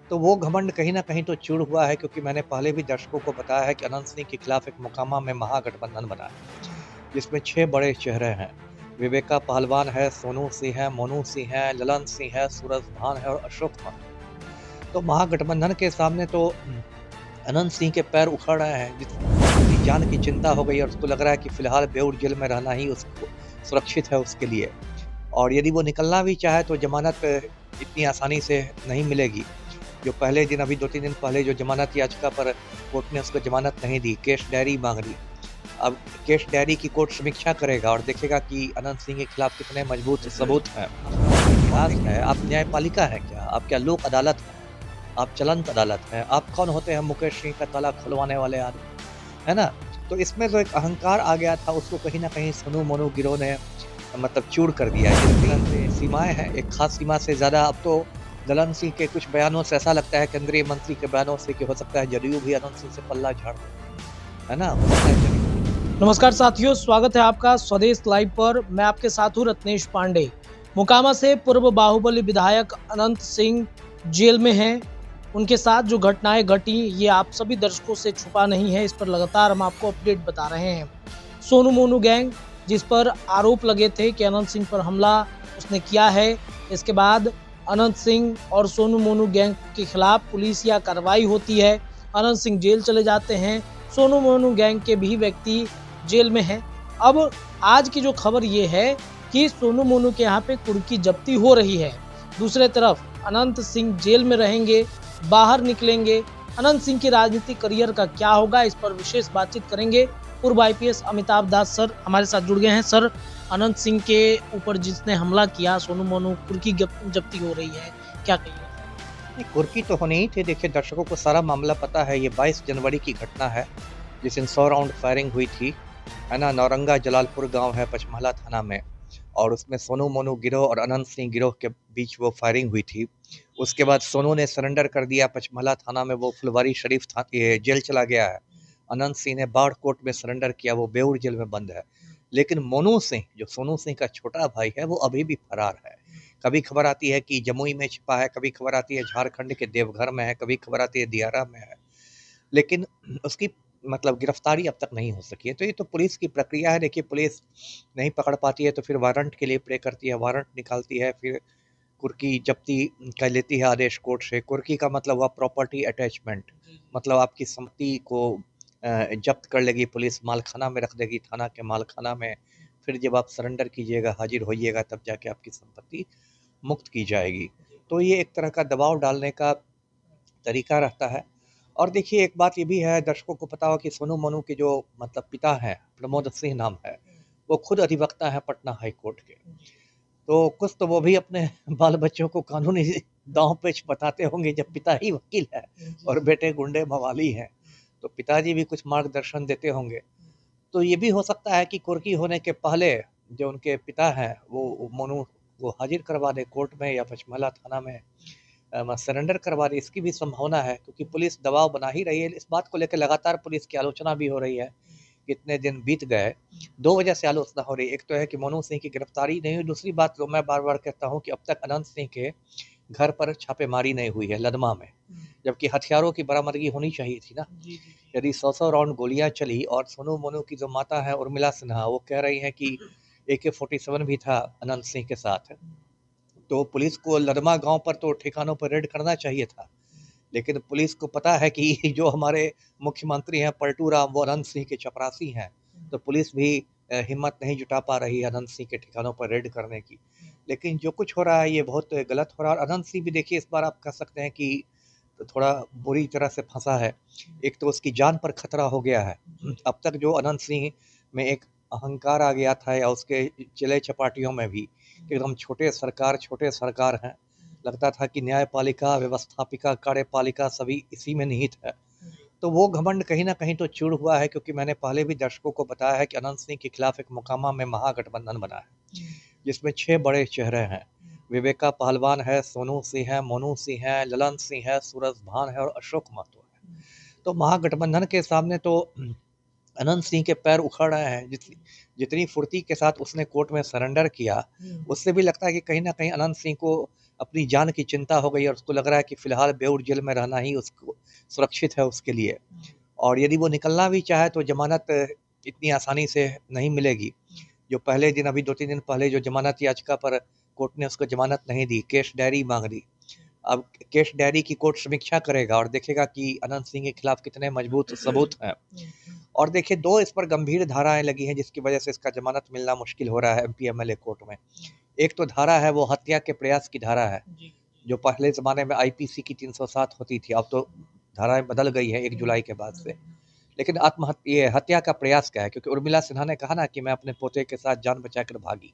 तो वो घमंड कहीं न कहीं तो चूर हुआ है, क्योंकि मैंने पहले भी दर्शकों को बताया है कि अनंत सिंह के खिलाफ एक मोकामा में महागठबंधन बना है, जिसमें 6 बड़े चेहरे हैं। विवेका पहलवान है, सोनू सिंह है, मोनू सिंह है, ललन सिंह है, सूरजभान है और अशोक महतो। तो महागठबंधन के सामने तो अनंत सिंह के पैर उखड़ रहे हैं, जिसकी जान की चिंता हो गई और उसको लग रहा है कि फिलहाल बेऊर जेल में रहना ही उसको सुरक्षित है उसके लिए। और यदि वो निकलना भी चाहे तो ज़मानत इतनी आसानी से नहीं मिलेगी। जो पहले दिन अभी 2-3 दिन पहले जो ज़मानत याचिका पर कोर्ट ने उसको ज़मानत नहीं दी, केस डायरी माँग ली। अब केस डायरी की कोर्ट समीक्षा करेगा और देखेगा कि अनंत सिंह के खिलाफ कितने मजबूत सबूत हैं। इतिहास है, आप न्यायपालिका हैं क्या? आप क्या लोक अदालत हैं? आप चलंत अदालत हैं? आप कौन होते हैं मुकेश सिंह का ताला खुलवाने वाले आदमी, है ना? तो इसमें जो एक अहंकार आ गया था उसको कहीं न कहीं सोनू मोनू गिरोह ने मतलब चूर कर दिया है। जिस सीमाएँ हैं, एक ख़ास सीमा से ज़्यादा अब तो ललन सिंह के कुछ बयानों से ऐसा लगता है केंद्रीय मंत्री के बयानों से कि हो सकता है जदयू भी अनंत सिंह से पल्ला झाड़ दे, है ना? हो सकता है जदयू। नमस्कार साथियों, स्वागत है आपका स्वदेश लाइव पर। मैं आपके साथ हूं रत्नेश पांडे। मोकामा से पूर्व बाहुबली विधायक अनंत सिंह जेल में हैं। उनके साथ जो घटनाएं घटी ये आप सभी दर्शकों से छुपा नहीं है, इस पर लगातार हम आपको अपडेट बता रहे हैं। सोनू मोनू गैंग, जिस पर आरोप लगे थे कि अनंत सिंह पर हमला उसने किया है, इसके बाद अनंत सिंह और सोनू मोनू गैंग के खिलाफ पुलिस या कार्रवाई होती है। अनंत सिंह जेल चले जाते हैं। सोनू मोनू गैंग के भी व्यक्ति जेल में है। अब आज की जो खबर ये है कि सोनू मोनू के यहाँ पे कुर्की जब्ती हो रही है। दूसरे तरफ अनंत सिंह जेल में रहेंगे, बाहर निकलेंगे। अनंत सिंह के राजनीतिक करियर का क्या होगा, इस पर विशेष बातचीत करेंगे। पूर्व IPS अमिताभ दास सर हमारे साथ जुड़ गए हैं। सर, अनंत सिंह के ऊपर जिसने हमला किया, सोनू मोनू कुर्की जब्ती हो रही है, क्या कहिए? नहीं, कुर्की तो होनी ही थी। देखिए, दर्शकों को सारा मामला पता है। ये 22 जनवरी की घटना है, जिस दिन 100 राउंड फायरिंग हुई थी, है ना? नौरंगा जलालपुर गाँव है पचमहला थाना में, और उसमें सोनू मोनू गिरोह और अनंत सिंह गिरोह के बीच वो फायरिंग हुई थी। उसके बाद सोनू ने सरेंडर कर दिया पचमहला थाना में, वो फुलवारी शरीफ ये जेल चला गया है। अनंत सिंह ने बाढ़ कोर्ट में सरेंडर किया, वो बेऊर जेल में बंद है। लेकिन मोनू सिंह, जो सोनू सिंह का छोटा भाई है, वो अभी भी फरार है। कभी खबर आती है कि जमुई में छिपा है, कभी खबर आती है झारखंड के देवघर में है, कभी खबर आती है दियारा में है, लेकिन उसकी मतलब गिरफ्तारी अब तक नहीं हो सकी है। तो ये तो पुलिस की प्रक्रिया है। देखिए, पुलिस नहीं पकड़ पाती है तो फिर वारंट के लिए प्रे करती है, वारंट निकालती है, फिर कुर्की जब्ती कर लेती है आदेश कोर्ट से। कुर्की का मतलब हुआ प्रॉपर्टी अटैचमेंट, मतलब आपकी संपत्ति को जब्त कर लेगी पुलिस, मालखाना में रख देगी, थाना के मालखाना में। फिर जब आप सरेंडर कीजिएगा, हाजिर होइएगा, तब जाके आपकी संपत्ति मुक्त की जाएगी। तो ये एक तरह का दबाव डालने का तरीका रहता है। और देखिए, एक बात ये भी है, दर्शकों को पता हो कि सोनू मोनू के जो मतलब पिता हैं, प्रमोद सिंह नाम है, वो खुद अधिवक्ता हैं पटना हाई कोर्ट के। तो कुछ तो वो भी अपने बाल बच्चों को कानूनी दांव-पेच बताते होंगे, जब पिता ही वकील है और बेटे गुंडे मवाली हैं, तो पिताजी भी कुछ मार्गदर्शन देते होंगे। तो ये भी हो सकता है कि कुर्की होने के पहले जो उनके पिता हैं, वो मोनू को हाजिर करवा दें कोर्ट में या पचमहला थाना में सरेंडर करवा दें। इसकी भी संभावना है, क्योंकि पुलिस दबाव बना ही रही है। इस बात को लेकर लगातार पुलिस की आलोचना भी हो रही है। कितने दिन बीत गए, 2 वजह से आलोचना हो रही है। एक तो है कि मोनू सिंह की गिरफ्तारी नहीं हुई, दूसरी बात जो मैं बार-बार कहता हूँ कि अब तक अनंत सिंह के घर पर छापेमारी नहीं हुई है लदमा में, जबकि हथियारों की बरामदगी होनी चाहिए थी ना। यदि 100-100 राउंड गोलियाँ चली और सोनू मोनू की जो माता है उर्मिला सिन्हा, वो कह रही हैं कि AK-47 भी था अनंत सिंह के साथ, तो पुलिस को लदमा गाँव पर तो ठिकानों पर रेड करना चाहिए था। लेकिन पुलिस को पता है कि जो हमारे मुख्यमंत्री हैं पलटू राम, वो अनंत सिंह के चपरासी हैं, तो पुलिस भी हिम्मत नहीं जुटा पा रही है अनंत सिंह के ठिकानों पर रेड करने की। लेकिन जो कुछ हो रहा है ये बहुत गलत हो रहा है, और अनंत सिंह भी देखिए इस बार आप कह सकते हैं कि थोड़ा बुरी तरह से फँसा है। एक तो उसकी जान पर खतरा हो गया है। अब तक जो अनंत सिंह में एक अहंकार आ गया था, या उसके चेले-चपाटियों में भी, कि एकदम छोटे सरकार हैं। लगता था कि न्यायपालिका, व्यवस्थापिका, कार्यपालिका सभी इसी में निहित है। तो वो घमंड कहीं न कहीं तो चूर हुआ है, क्योंकि मैंने पहले भी दर्शकों को बताया है कि अनंत सिंह के खिलाफ एक मोकामा में महागठबंधन बना है, जिसमें 6 बड़े चेहरे हैं। विवेका पहलवान है, सोनू सिंह है, मोनू सिंह है, ललन सिंह है, सूरजभान है और अशोक महतो है। तो महागठबंधन के सामने तो अनंत सिंह के पैर उखड़ रहे हैं। जितनी फुर्ती के साथ उसने कोर्ट में सरेंडर किया, उससे भी लगता है कि कहीं न कहीं अनंत सिंह को अपनी जान की चिंता हो गई और उसको लग रहा है कि फ़िलहाल बेऊर जेल में रहना ही उसको सुरक्षित है उसके लिए। और यदि वो निकलना भी चाहे तो ज़मानत इतनी आसानी से नहीं मिलेगी। जो पहले दिन अभी 2-3 दिन पहले जो ज़मानत याचिका पर कोर्ट ने उसको ज़मानत नहीं दी, केस डायरी माँग दी। अब केस डायरी की कोर्ट समीक्षा करेगा और देखेगा कि अनंत सिंह के खिलाफ कितने मजबूत सबूत हैं। और देखिए 2 इस पर गंभीर धाराएँ लगी हैं जिसकी वजह से इसका ज़मानत मिलना मुश्किल हो रहा है एमपी एमएलए कोर्ट में। एक तो धारा है वो हत्या के प्रयास की धारा है, जो पहले ज़माने में आईपीसी की 307 होती थी, अब तो धाराएँ बदल गई हैं 1 जुलाई के बाद से। लेकिन ये हत्या का प्रयास क्या है? क्योंकि उर्मिला सिन्हा ने कहा ना कि मैं अपने पोते के साथ जान बचाकर भागी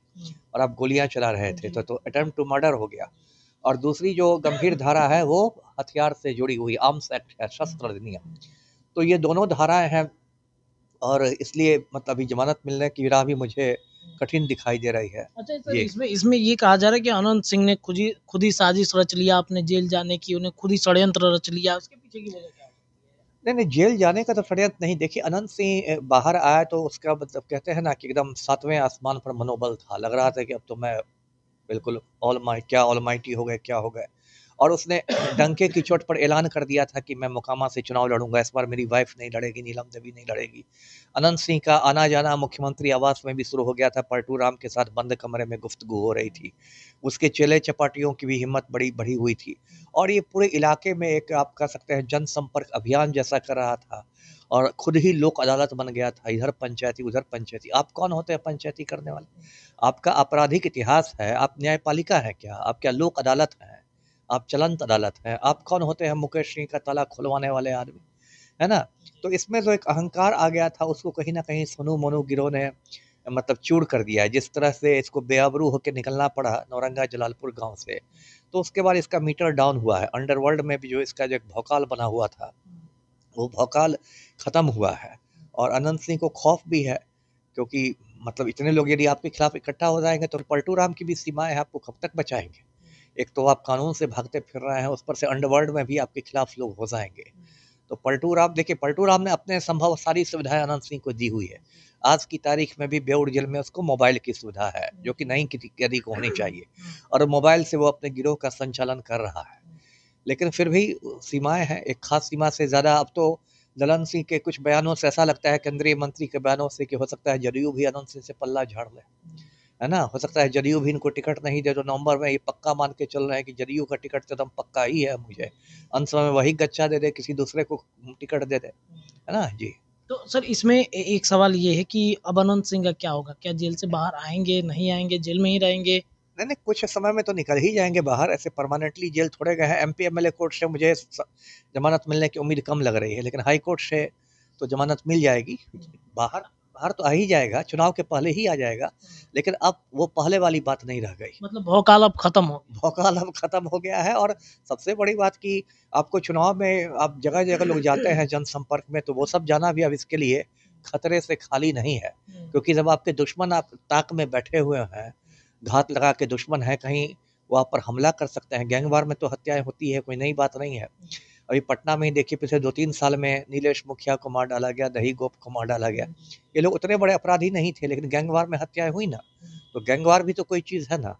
और आप गोलियाँ चला रहे थे, तो अटेम्प्ट टू मर्डर हो गया। और दूसरी जो गंभीर धारा है वो हथियार से जुड़ी हुई आर्म्स एक्ट है, शस्त्र अधिनियम। तो ये दोनों धाराएँ हैं और इसलिए मतलब अभी ज़मानत मिलने की राह भी मुझे कठिन दिखाई दे रही है। अच्छा सर, जी। इसमें ये कहा जा रहा है कि अनंत सिंह ने खुद ही साजिश रच लिया अपने जेल जाने की, उन्हें खुद ही षड्यंत्र रच लिया, उसके पीछे की वजह क्या है? नहीं, नहीं, जेल जाने का तो षड्यंत्र नहीं। देखिए अनंत सिंह बाहर आया तो उसका मतलब कहते हैं ना कि एकदम 7वें आसमान पर मनोबल था। लग रहा था कि अब तो मैं बिल्कुल ऑलमाइटी हो गए, क्या हो गए। और उसने डंके की चोट पर ऐलान कर दिया था कि मैं मोकामा से चुनाव लड़ूँगा, इस बार मेरी वाइफ़ नहीं लड़ेगी, नीलम देवी नहीं लड़ेगी। अनंत सिंह का आना-जाना मुख्यमंत्री आवास में भी शुरू हो गया था, पलटू राम के साथ बंद कमरे में गुफ्तगू हो रही थी। उसके चेले-चपाटियों की भी हिम्मत बड़ी बढ़ी हुई थी और ये पूरे इलाके में एक आप कह सकते हैं जनसंपर्क अभियान जैसा कर रहा था और खुद ही लोक अदालत बन गया था, इधर पंचायती, उधर पंचायती। आप कौन होते हैं पंचायती करने वाले? आपका आपराधिक इतिहास है, आप न्यायपालिका हैं क्या? आप क्या लोक अदालत हैं? आप चलंत अदालत हैं? आप कौन होते हैं मुकेश सिंह का ताला खुलवाने वाले आदमी? है ना? तो इसमें जो एक अहंकार आ गया था उसको कहीं न कहीं सोनू मोनू गिरोह ने मतलब चूर कर दिया है। जिस तरह से इसको बेआबरू होके निकलना पड़ा नौरंगा जलालपुर गाँव से, तो उसके बाद इसका मीटर डाउन हुआ है। अंडरवर्ल्ड में भी जो इसका जो एक भौकाल बना हुआ था, वो भौकाल खत्म हुआ है और अनंत सिंह को खौफ भी है क्योंकि मतलब इतने लोग यदि आपके खिलाफ इकट्ठा हो जाएँगे तो पलटू राम की भी सीमाएँ हैं, आपको कब तक बचाएँगे? एक तो आप कानून से भागते फिर रहे हैं, उस पर से अंडरवर्ल्ड में भी आपके खिलाफ लोग हो जाएँगे। तो पलटू राम देखिए पलटू राम ने अपने संभव सारी सुविधाएँ अनंत सिंह को दी हुई है। आज की तारीख में भी बेऊर जेल में उसको मोबाइल की सुविधा है, जो कि नहीं किसी कैदी को होनी चाहिए और मोबाइल से वो अपने गिरोह का संचालन कर रहा है। लेकिन फिर भी सीमाएँ हैं, एक ख़ास सीमा से ज़्यादा अब तो ललन सिंह के कुछ बयानों से ऐसा लगता है केंद्रीय मंत्री के बयानों से कि हो सकता है जदयू भी अनंत सिंह से पल्ला झाड़ ले। है ना? हो सकता है जदयू भी इनको टिकट नहीं दे तो नवंबर में ये पक्का मान के चल रहे हैं कि जदयू का टिकट तो एकदम पक्का ही है मुझे। अंत समय वही गच्चा दे दे, किसी दूसरे को टिकट दे दे। है ना? जी। तो सर, इसमें एक सवाल ये है कि अब अनंत सिंह का क्या होगा? क्या जेल से बाहर आएँगे, नहीं आएँगे, जेल में ही रहेंगे? नहीं, नहीं, कुछ समय में तो निकल ही जाएँगे बाहर, ऐसे परमानेंटली जेल थोड़े गए हैं। एमपी एमएलए कोर्ट से मुझे ज़मानत मिलने की उम्मीद कम लग रही है, लेकिन हाई कोर्ट से तो ज़मानत मिल जाएगी। बाहर बाहर तो आ ही जाएगा, चुनाव के पहले ही आ जाएगा, लेकिन अब वो पहले वाली बात नहीं रह गई। मतलब भौकाल अब खत्म हो गया। भौकाल अब खत्म हो गया है और सबसे बड़ी बात कि आपको चुनाव में आप जगह-जगह लोग जाते हैं जनसंपर्क में, तो वो सब जाना भी अब इसके लिए खतरे से खाली नहीं है। क्योंकि जब आपके दुश्मन आप ताक में बैठे हुए हैं, घात लगा के दुश्मन है, कहीं वो आप पर हमला कर सकते हैं। गैंगवार में तो हत्याएँ होती है, कोई नई बात नहीं है। अभी पटना में ही देखिए पिछले 2-3 साल में नीलेश मुखिया को मार डाला गया, दही गोप को मार डाला गया। ये लोग उतने बड़े अपराधी नहीं थे, लेकिन गैंगवार में हत्याएँ हुई ना, तो गैंगवार भी तो कोई चीज़ है ना।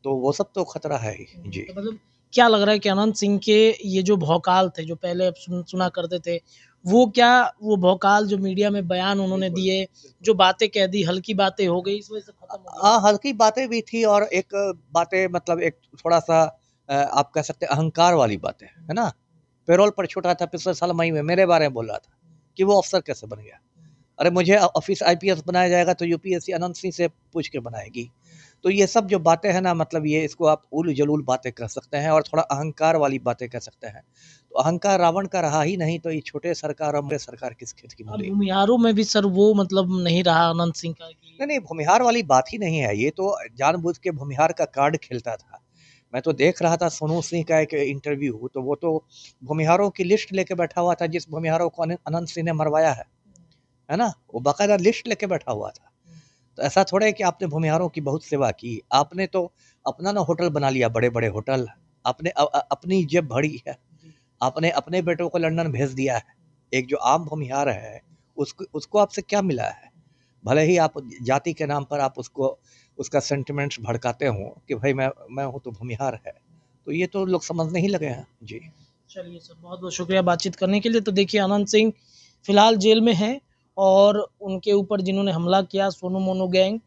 तो वो सब तो खतरा है ही। जी। तो मतलब क्या लग रहा है कि अनंत सिंह के ये जो भौकाल थे, जो पहले आप सुना करते थे, वो भौकाल जो मीडिया में बयान उन्होंने दिए, जो बातें कह दी, हल्की बातें हो गई, इस वजह से खत्म हो गया? हाँ, हल्की बातें भी थी और एक बातें मतलब एक थोड़ा-सा आप कह सकते हैं अहंकार वाली बातें, है ना? पैरोल पर छूटा था पिछले साल मई में, मेरे बारे में बोल रहा था कि वो अफ़सर कैसे बन गया? अरे मुझे ऑफ़िस आईपीएस बनाया जाएगा तो यूपीएससी अनंत सिंह से पूछ के बनाएगी। तो ये सब जो बातें हैं ना मतलब ये इसको आप उल-जलूल बातें कह सकते हैं और थोड़ा अहंकार वाली बातें कह सकते हैं। तो अहंकार रावण का रहा ही नहीं तो ये छोटे सरकार और बड़े सरकार किस खेत की अब मूली? भूमिहारों में भी सर वो मतलब नहीं रहा अनंत सिंह का कि नहीं, नहीं, भूमिहार वाली बात ही नहीं है, ये तो जानबूझ के भूमिहार का कार्ड खेलता था। मैं तो देख रहा था सोनू सिंह का एक इंटरव्यू, तो वो तो भूमिहारों की लिस्ट लेके बैठा हुआ था, जिस भूमिहारों को अनंत सिंह ने मरवाया है ना? वो बाकायदा लिस्ट लेके बैठा हुआ था। तो ऐसा थोड़ा है कि आपने भूमिहारों की बहुत सेवा की, आपने तो अपना ना होटल बना लिया, बड़े-बड़े होटल, आपने अपनी जेब भरी है, आपने अपने बेटों को लंदन भेज दिया है। एक जो आम भूमिहार है, उसको उसको आपसे क्या मिला है? भले ही आप जाति के नाम पर आप उसको उसका सेंटिमेंट्स भड़काते हों कि भाई मैं हूँ तो भूमिहार है, तो ये तो लोग समझने ही लगे हैं। जी। चलिए सर, बहुत बहुत शुक्रिया बातचीत करने के लिए। तो देखिए, अनंत सिंह फिलहाल जेल में हैं और उनके ऊपर जिन्होंने हमला किया, सोनू मोनू गैंग,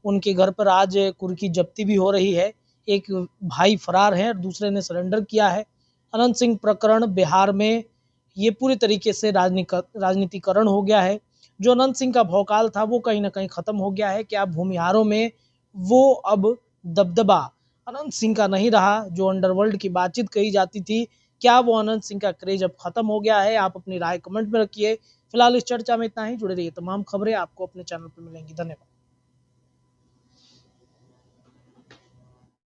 उनके घर पर आज कुर्की जब्ती भी हो रही है। एक भाई फरार है और दूसरे ने सरेंडर किया है। अनंत सिंह प्रकरण बिहार में ये पूरी तरीके से राजनीतिकरण हो गया है। जो अनंत सिंह का भौकाल था वो कहीं न कहीं ख़त्म हो गया है कि अब भूमिहारों में वो अब दबदबा अनंत सिंह का नहीं रहा। जो अंडरवर्ल्ड की बातचीत कही जाती थी, क्या वो अनंत सिंह का क्रेज अब खत्म हो गया है? आप अपनी राय कमेंट में रखिए। फिलहाल इस चर्चा में इतना ही। जुड़े रहिए, तमाम खबरें आपको अपने चैनल पर मिलेंगी। धन्यवाद।